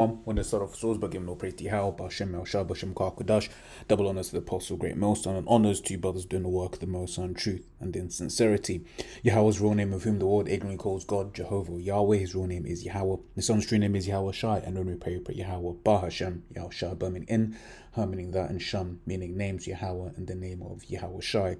When the start of Salzburg giving all praise to Yahweh, Bashem, El Shah, Bashem, Karkadash, double honors to the apostle, great millstone, and honors to you brothers doing the work of the Most High in truth and in sincerity. Yahweh's real name, of whom the world ignorantly calls God, Jehovah. Yahweh, his real name is Yahweh. The Son's true name is Yahweh Shai, and when we pray Yahweh, Bah Hashem, Yahweh Shai, meaning in, her meaning that, and Sham meaning names Yahweh, and the name of Yahweh Shai.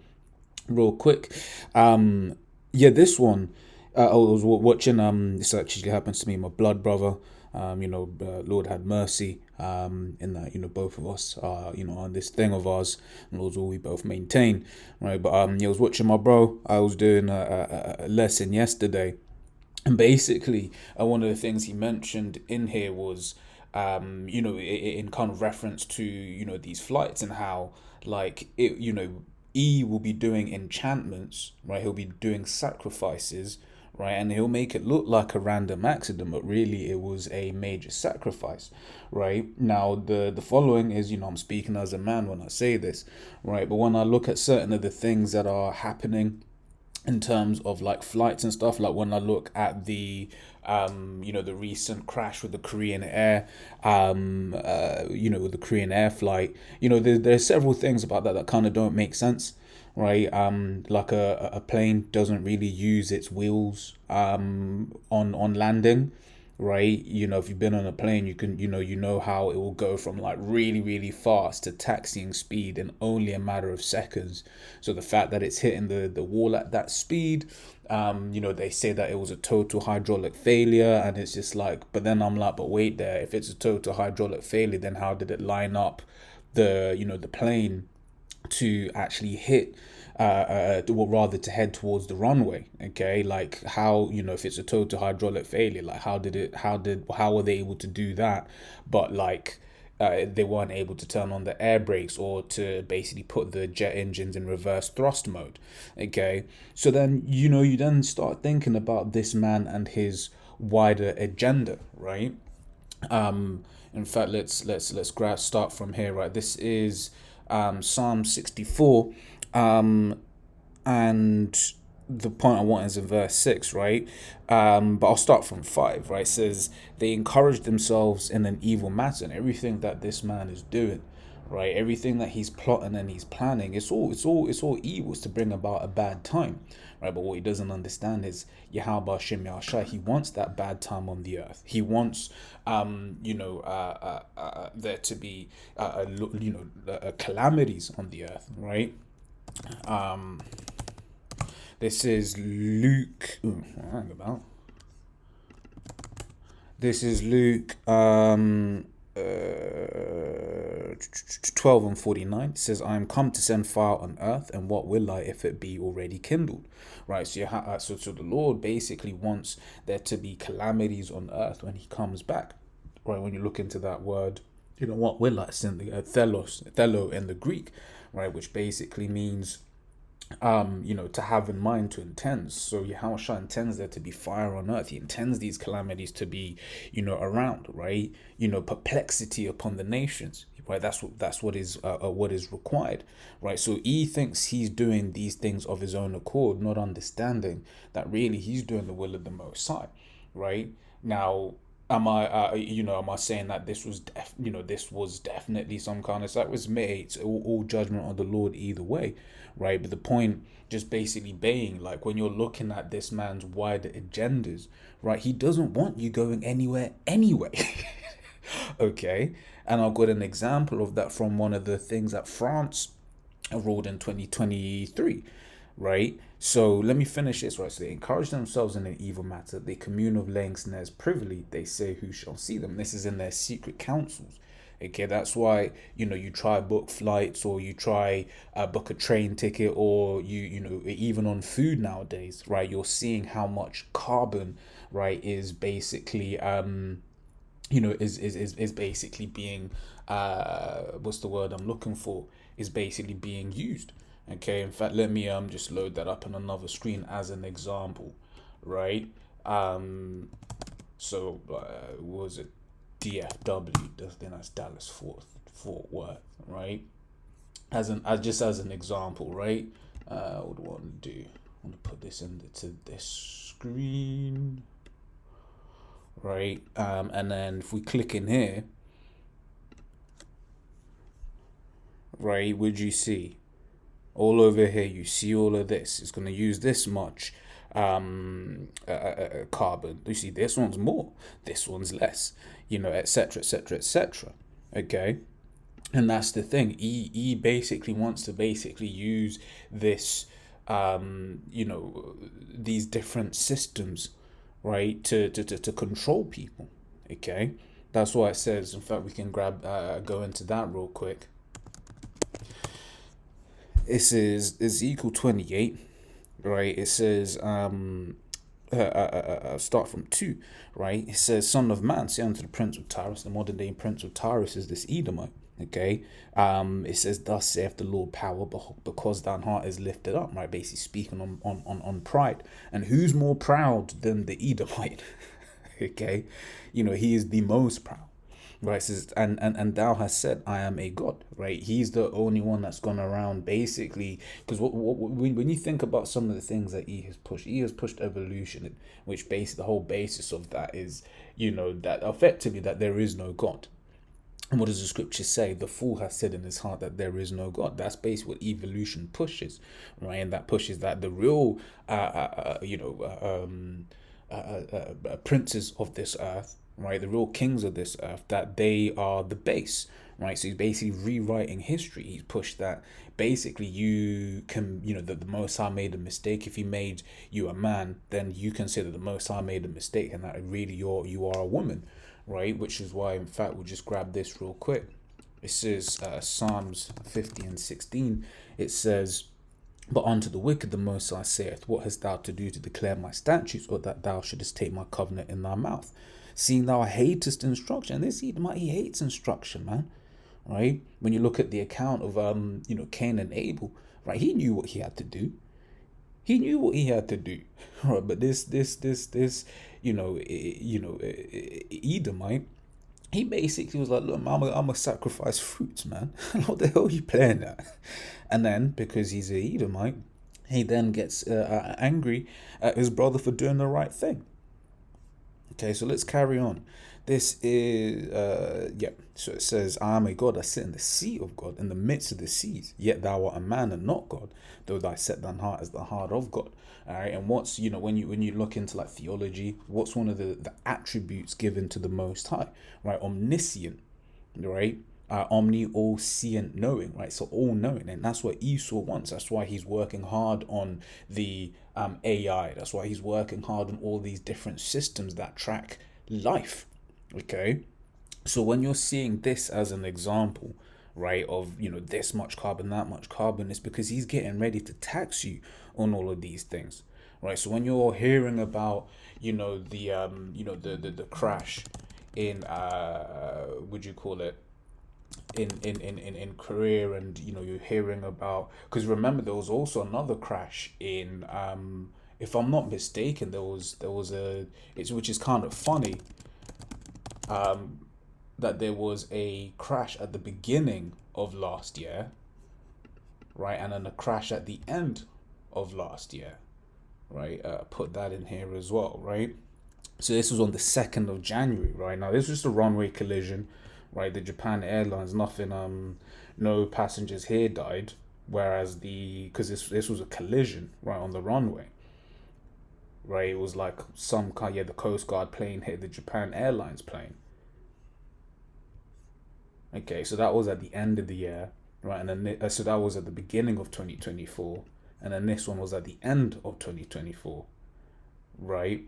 Real quick, this one, I was watching. This actually happens to me, my blood brother. Lord had mercy. In that, both of us are, on this thing of ours, and Lord's all we both maintain, right? But I was watching my bro. I was doing a lesson yesterday, and basically, one of the things he mentioned in here was, in kind of reference to these flights and how like it, E will be doing enchantments, right? He'll be doing sacrifices, right? And he'll make it look like a random accident, but really it was a major sacrifice, right? Now, the following is, I'm speaking as a man when I say this, right? But when I look at certain of the things that are happening in terms of like flights and stuff, like when I look at the recent crash with the Korean Air, with the Korean Air flight, there's several things about that kind of don't make sense, right? Like a plane doesn't really use its wheels on landing, right? If you've been on a plane, you can, how it will go from like really, really fast to taxiing speed in only a matter of seconds. So the fact that it's hitting the wall at that speed, they say that it was a total hydraulic failure, and it's just like, but then I'm like, but wait there, if it's a total hydraulic failure, then how did it line up the plane to actually hit rather to head towards the runway? Okay, like how, if it's a total hydraulic failure, like how were they able to do that, but like they weren't able to turn on the air brakes or to basically put the jet engines in reverse thrust mode? Okay, so then you then start thinking about this man and his wider agenda, right? In fact, let's start from here, right? This is Psalm 64, and the point I want is in verse 6, right? But I'll start from 5, right? It says, they encourage themselves in an evil matter, and everything that this man is doing, right? Everything that he's plotting and he's planning, it's all evil. It's to bring about a bad time, right? But what he doesn't understand is Yahweh Shem Yahshai. He wants that bad time on the earth. He wants, there to be, calamities on the earth, right? This is Luke. Hang about. This is Luke 12 and 49. It says, I am come to send fire on earth, and what will I if it be already kindled? Right, so the Lord basically wants there to be calamities on earth when he comes back. Right, when you look into that word, what will I? It's in the thelo in the Greek, right, which basically means to have in mind, to intend. So Yahushua intends there to be fire on earth. He intends these calamities to be, around, right? Perplexity upon the nations, right? That's what is required, right? So he thinks he's doing these things of his own accord, not understanding that really he's doing the will of the Most High, right? Now, am I saying that this was definitely some kind of sacrifice? It's all judgment on the Lord either way, right? But the point just basically being, like, when you're looking at this man's wider agendas, right? He doesn't want you going anywhere anyway. Okay, and I've got an example of that from one of the things that France ruled in 2023, right? So let me finish this, right? So they encourage themselves in an evil matter. They commune of laying snares privily. They say, who shall see them? This is in their secret councils. Okay, that's why, you try book flights, or you try book a train ticket, or even on food nowadays, right? You're seeing how much carbon, right, is basically is basically being what's the word I'm looking for, is basically being used. Okay, in fact, let me just load that up on another screen as an example, right? So was it DFW? Then that's Dallas Fort Worth, right? As an example, right? What do I want to do? I want to put this into this screen. right? And then if we click in here, right, would you see all over here? You see all of this. It's going to use this much carbon. You see, this one's more, this one's less, etc., etc., etc. Okay. And that's the thing. E basically wants to basically use this, these different systems, right, to control people. Okay, that's why it says. In fact, we can go into that real quick. This is Ezekiel 28, right? It says, start from 2, right? It says, Son of man, say unto the prince of Tyrus. The modern day prince of Tyrus is this Edomite. Okay, it says, thus saith the Lord power, because thine heart is lifted up, right? Basically speaking on pride. And who's more proud than the Edomite? Okay, he is the most proud, right? It says, and thou hast said, I am a god, right? He's the only one that's gone around basically, because when you think about some of the things that he has pushed evolution, which the whole basis of that is, that effectively that there is no god. And what does the scripture say? The fool has said in his heart that there is no God. That's basically what evolution pushes, right? And that pushes that the real, princes of this earth, right? The real kings of this earth, that they are the base, right? So he's basically rewriting history. He's pushed that basically you can, that the Most High made a mistake. If he made you a man, then you can say that the Most High made a mistake, and that really you are a woman. Right, which is why, in fact, we'll just grab this real quick. It says Psalms 50 and 16. It says, but unto the wicked the Most High saith, what hast thou to do to declare my statutes, or that thou shouldest take my covenant in thy mouth? Seeing thou hatest instruction. And this Edomite, he hates instruction, man. Right? When you look at the account of Cain and Abel, right? He knew what he had to do. He knew what he had to do, right? But this, Edomite, he basically was like, look, I'm gonna sacrifice fruits, man. What the hell are you playing at? And then, because he's a Edomite, he then gets angry at his brother for doing the right thing. Okay, so let's carry on. This is, so it says, I am a God, I sit in the seat of God, in the midst of the seas, yet thou art a man and not God, though thy set thine heart as the heart of God. All right, and what's, when you look into like theology, what's one of the attributes given to the Most High, right? Omniscient, right? Omniscient, knowing, right? So all knowing, and that's what Esau wants. That's why he's working hard on the AI. That's why he's working hard on all these different systems that track life. Okay, so when you're seeing this as an example, right, of this much carbon, that much carbon, it's because he's getting ready to tax you on all of these things, right? So when you're hearing about the crash in would you call it in Korea, and you're hearing about, because remember there was also another crash in if I'm not mistaken, there was which is kind of funny, that there was a crash at the beginning of last year, right, and then a crash at the end of last year, right? Put that in here as well, right? So this was on the 2nd of January, right? Now this was just a runway collision, right? The Japan Airlines, nothing, no passengers here died, whereas because this was a collision right on the runway, right? It was like some kind, the Coast Guard plane hit the Japan Airlines plane. Okay, so that was at the end of the year, right? And then so that was at the beginning of 2024, and then this one was at the end of 2024, right?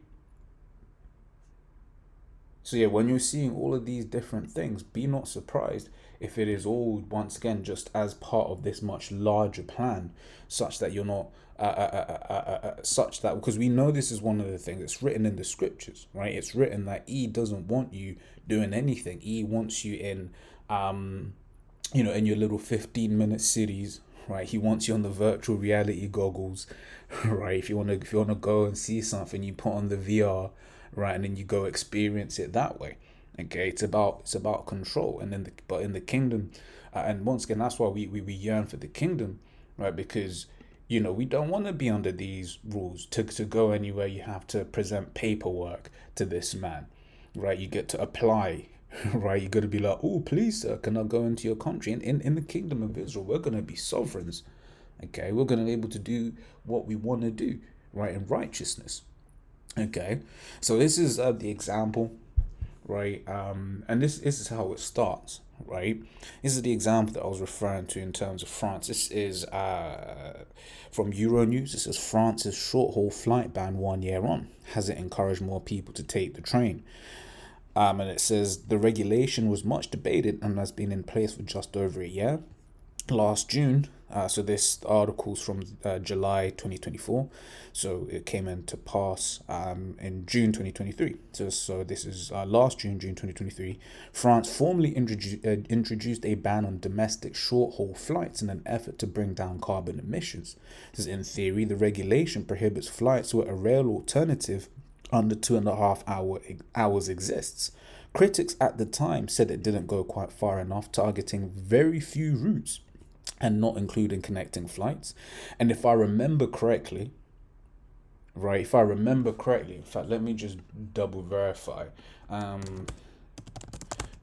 So yeah, when you're seeing all of these different things, be not surprised if it is all, once again, just as part of this much larger plan, such that you're not such that, because we know this is one of the things that's written in the scriptures, right? It's written that he doesn't want you doing anything. He wants you in in your little 15-minute cities, right? He wants you on the virtual reality goggles, right? If you want to go and see something, you put on the VR, right, and then you go experience it that way. Okay, it's about control, and then but in the kingdom, and once again, that's why we yearn for the kingdom, right? Because we don't want to be under these rules. To go anywhere, you have to present paperwork to this man, right? You get to apply, right? You got to be like, oh, please, sir, can I go into your country? In the kingdom of Israel, we're going to be sovereigns, okay? We're going to be able to do what we want to do, right, in righteousness, okay? So this is the example, right? And this is how it starts, right? This is the example that I was referring to in terms of France. This is from Euronews. It says France's short-haul flight ban 1 year on. Has it encouraged more people to take the train? And it says the regulation was much debated and has been in place for just over a year. Last June, so this article's from July 2024, so it came into pass in June 2023. So this is last June 2023. France formally introduced a ban on domestic short-haul flights in an effort to bring down carbon emissions. This is, in theory, the regulation prohibits flights where a rail alternative under 2.5 hours exists. Critics at the time said it didn't go quite far enough, targeting very few routes and not including connecting flights. And if I remember correctly, right, in fact, let me just double verify.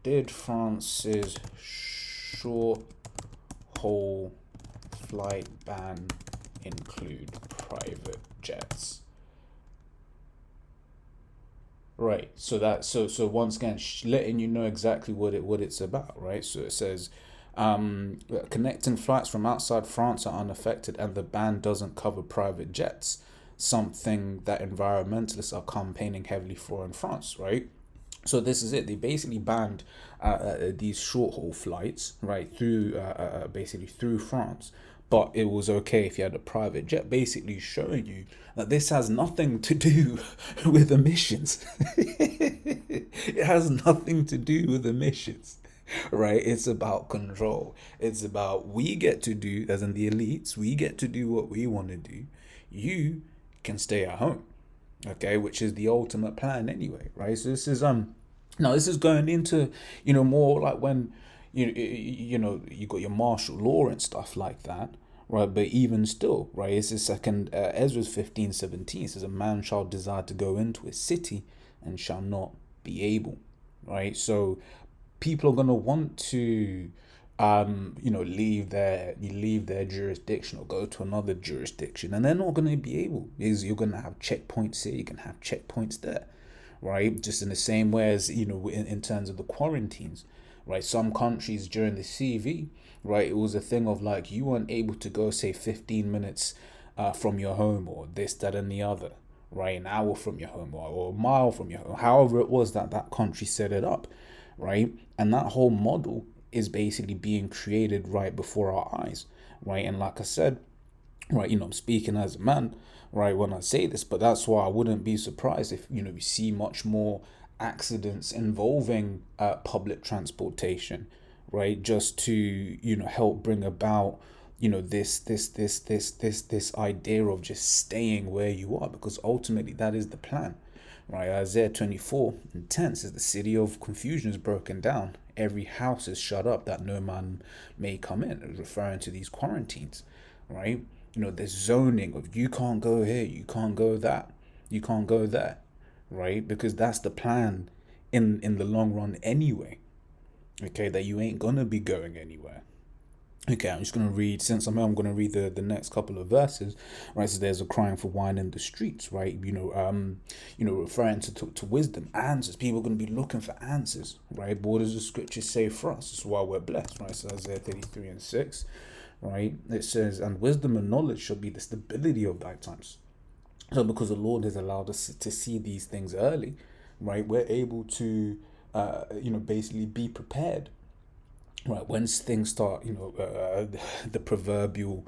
Did France's short haul flight ban include private jets? Right, so once again, letting you know exactly what it's about, right? So it says connecting flights from outside France are unaffected, and the ban doesn't cover private jets, something that environmentalists are campaigning heavily for in France, right? So this is it. They basically banned these short haul flights, right, through basically through France. But it was okay if you had a private jet, basically showing you that this has nothing to do with emissions. It has nothing to do with emissions, right? It's about control. It's about we get to do, as in the elites, we get to do what we want to do. You can stay at home, okay, which is the ultimate plan anyway, right? So this is now this is going into more like when you got your martial law and stuff like that, right? But even still, right, it's the second Ezra's 15:17 says a man shall desire to go into a city and shall not be able, right? So people are going to want to leave their jurisdiction or go to another jurisdiction, and they're not going to be able, because you're going to have checkpoints here, you can have checkpoints there, right? Just in the same way as in terms of the quarantines, right? Some countries during the CV, right, it was a thing of like you weren't able to go, say, 15 minutes from your home, or this, that, and the other, right? An hour from your home, or a mile from your home, however it was that country set it up, right? And that whole model is basically being created right before our eyes, right? And like I said, right, I'm speaking as a man, right, when I say this, but that's why I wouldn't be surprised if we see much more accidents involving public transportation, right, just to help bring about this idea of just staying where you are, because ultimately that is the plan, right? Isaiah 24:10 says the city of confusion is broken down, every house is shut up that no man may come in, referring to these quarantines, right? There's zoning of you can't go here, you can't go that, you can't go there, right? Because that's the plan in the long run anyway, okay, that you ain't gonna be going anywhere. Okay, I'm just going to read, since I'm going to read the next couple of verses, right? So there's a crying for wine in the streets, right? Referring to wisdom, answers. People are going to be looking for answers, right? But what does the scripture say for us? This is why we're blessed, right? So Isaiah 33:6, right? It says, and wisdom and knowledge shall be the stability of thy times. So because the Lord has allowed us to see these things early, right? We're able to, basically be prepared. Right, once things start, the proverbial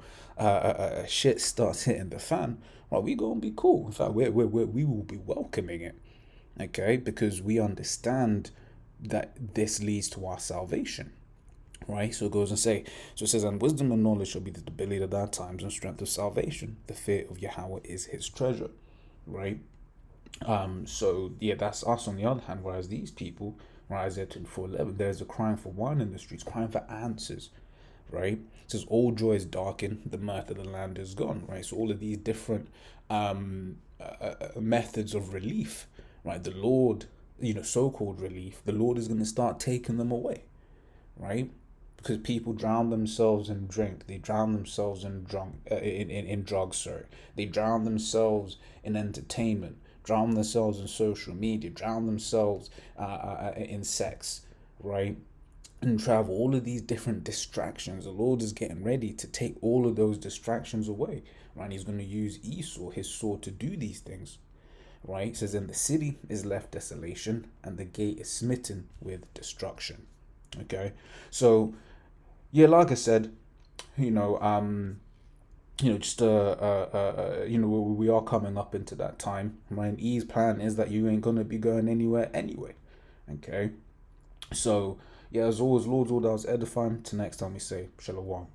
shit starts hitting the fan, right, we gonna be cool. In fact, we will be welcoming it, okay, because we understand that this leads to our salvation, right? So it goes and say, so it says, and wisdom and knowledge shall be the stability of thy times and strength of salvation. The fear of Yahweh is his treasure, right? So yeah, that's us on the other hand, whereas these people, right, Isaiah 24:11, there's a crying for wine in the streets, crying for answers, right? It says all joy is darkened, the mirth of the land is gone, right? So all of these different methods of relief, right? The Lord so-called relief, the Lord is going to start taking them away, right? Because people drown themselves in drink, they drown themselves in drugs, sorry. They drown themselves in entertainment, drown themselves in social media, drown themselves in sex, right? And travel, all of these different distractions. The Lord is getting ready to take all of those distractions away, right? He's going to use Esau, his sword, to do these things, right? It says, "And the city is left desolation, and the gate is smitten with destruction." Okay, so yeah, like I said, you know, just we are coming up into that time. My E's plan is that you ain't gonna be going anywhere anyway. Okay, so yeah, as always, Lord's all that was edifying. Till next time we say Shalom.